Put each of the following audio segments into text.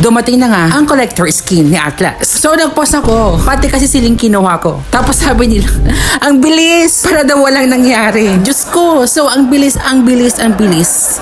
dumating na nga ang collector skin ni Atlas. So nagpost ako, pati kasi siling kinuha ko. Tapos sabi nila, ang bilis, para daw walang nangyari. Diyos ko, so ang bilis.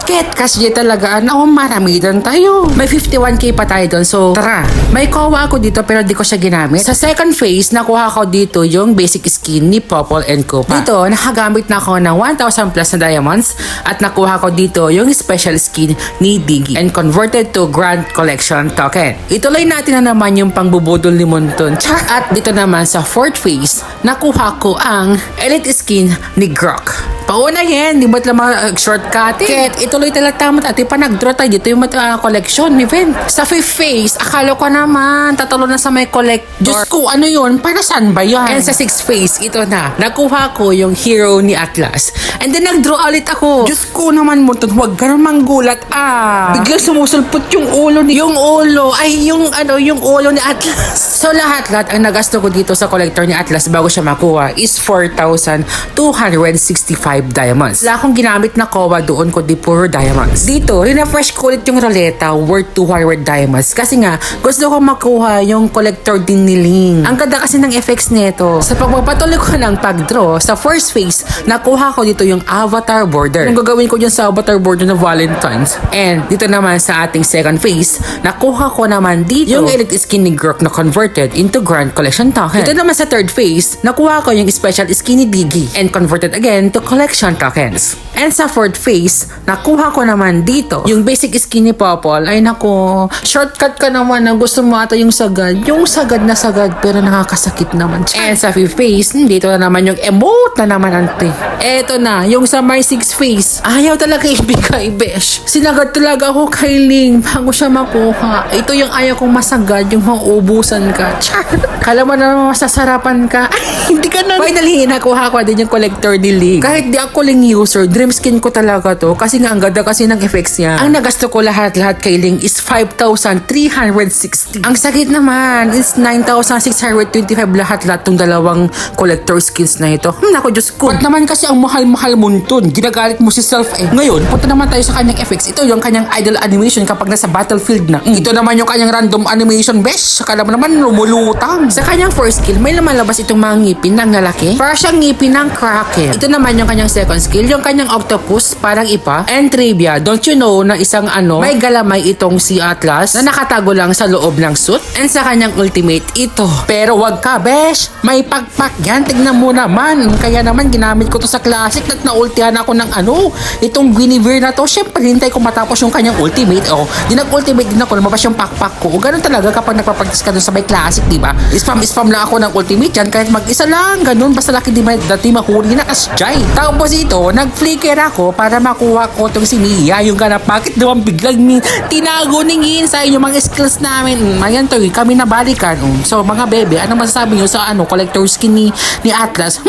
Ket kasi talaga, marami doon tayo. May 51k pa tayo doon, so tara. May kuha ako dito pero di ko siya ginamit. Sa second phase, nakuha ko dito yung basic skin ni Popol and Copa. Dito, nakagamit na ako ng 1,000 plus na diamonds at nakuha ko dito yung special skin ni Diggy and converted to Grand Collection token. Ituloy natin na naman yung pangbubudol ni Monton. At dito naman sa fourth phase, nakuha ko ang elite skin ni Grok. Pauna yan, di ba't lang mga shortcut? Ket, ituloy talaga tamat at pa nag-draw tayo dito yung collection event. Sa fifth phase, akala ko naman, tatalo na sa may collect. Diyos ko, ano yun? Para saan ba yan? And sa sixth phase, ito na. Nakuha ko yung hero ni Atlas. And then nag-draw ulit ako. Diyos ko naman, Monton, huwag ka naman gulat. Biglang sumusulpot yung ulo ni... Yung ulo ni Atlas. So lahat ang nagasto ko dito sa collector ni Atlas bago siya makuha is 4,265 diamonds. Wala akong ginamit na kowa doon kundi puro diamonds. Dito, rinafresh ko ulit yung roleta worth 200 diamonds kasi nga gusto ko makuha yung collector din ni Ling. Ang ganda kasi ng effects nito. Sa pagpapatuloy ko ng pag-draw, sa first phase, nakuha ko dito yung avatar border. Yung gagawin ko dyan sa avatar border na Valentine's. And dito naman sa ating second phase, nakuha ko naman dito yung elite skin ni Grok na converted into Grand Collection token. Dito naman sa third phase, nakuha ko yung special skin ni Diggy and converted again to collection tokens. And sa fourth phase, nakuha ko naman dito yung basic skin ni Popol. Ay nako, shortcut ka naman na gusto mo ata yung sagad. Yung sagad na sagad pero nakakasakit naman. And sa fifth phase, dito na naman yung emote na naman ante. Eto na, yung sa my sixth phase. Ayaw talaga ibigay, besh. Sinagad talaga ako kay Ling bago siya makuha. Ito yung ayaw kong masagad, yung mauubusan ka. Kala mo na masasarapan ka. Ay, hindi ka na. Finally, nakuha ko din yung collector ni Ling. Kahit di ako Ling user, dream skin ko talaga to. Kasi nga, ang ganda kasi ng effects niya. Ang nagasto ko lahat kay Ling is 5,360. Ang sakit naman is 9,625 lahat tong dalawang collector skins na ito. Naku, Diyos ko. Ba't naman kasi ang mahal-mahal Monton? Ginagalit mo si self eh. Ngayon, punta naman tayo sa kanyang effects. Ito yung kanyang idle animation kapag nasa battlefield na. Ito naman yung kanyang random animation, besh. Akala mo naman lumulutang. Sa kanyang first skill, may lumalabas itong mga ngipin ng lalaki. Para siyang ngipin ng Kraken. Ito naman yung kanyang second skill, yung kanyang octopus, parang ipa. And trivia, don't you know na isang may galamay itong si Atlas na nakatago lang sa loob ng suit. And sa kanyang ultimate, ito. Pero wag ka, besh. May pagpak yan. Tignan mo naman. Kaya naman, ginamit ko to sa classic at naultihan ako ng itong Guinevere na to. Siyempre, hintay ko matapos yung kanyang ultimate. Di nag-ultimate din ako, lumabas yung pakpak ko. Ganun talaga kapag nagpapractice ka dun sa may classic, diba? Spam lang ako ng ultimate yan kahit mag-isa lang. Ganun, basta laki di dati mahuli na kasjay. Tapos ito, nag-flicker ako para makuha ko tong si Mia. Yung ganap, bakit naman biglang tinago ningin sa inyo mga skills namin. Ayan to, kami nabalikan. So mga bebe, ano masasabi nyo sa collector skin ni Atlas?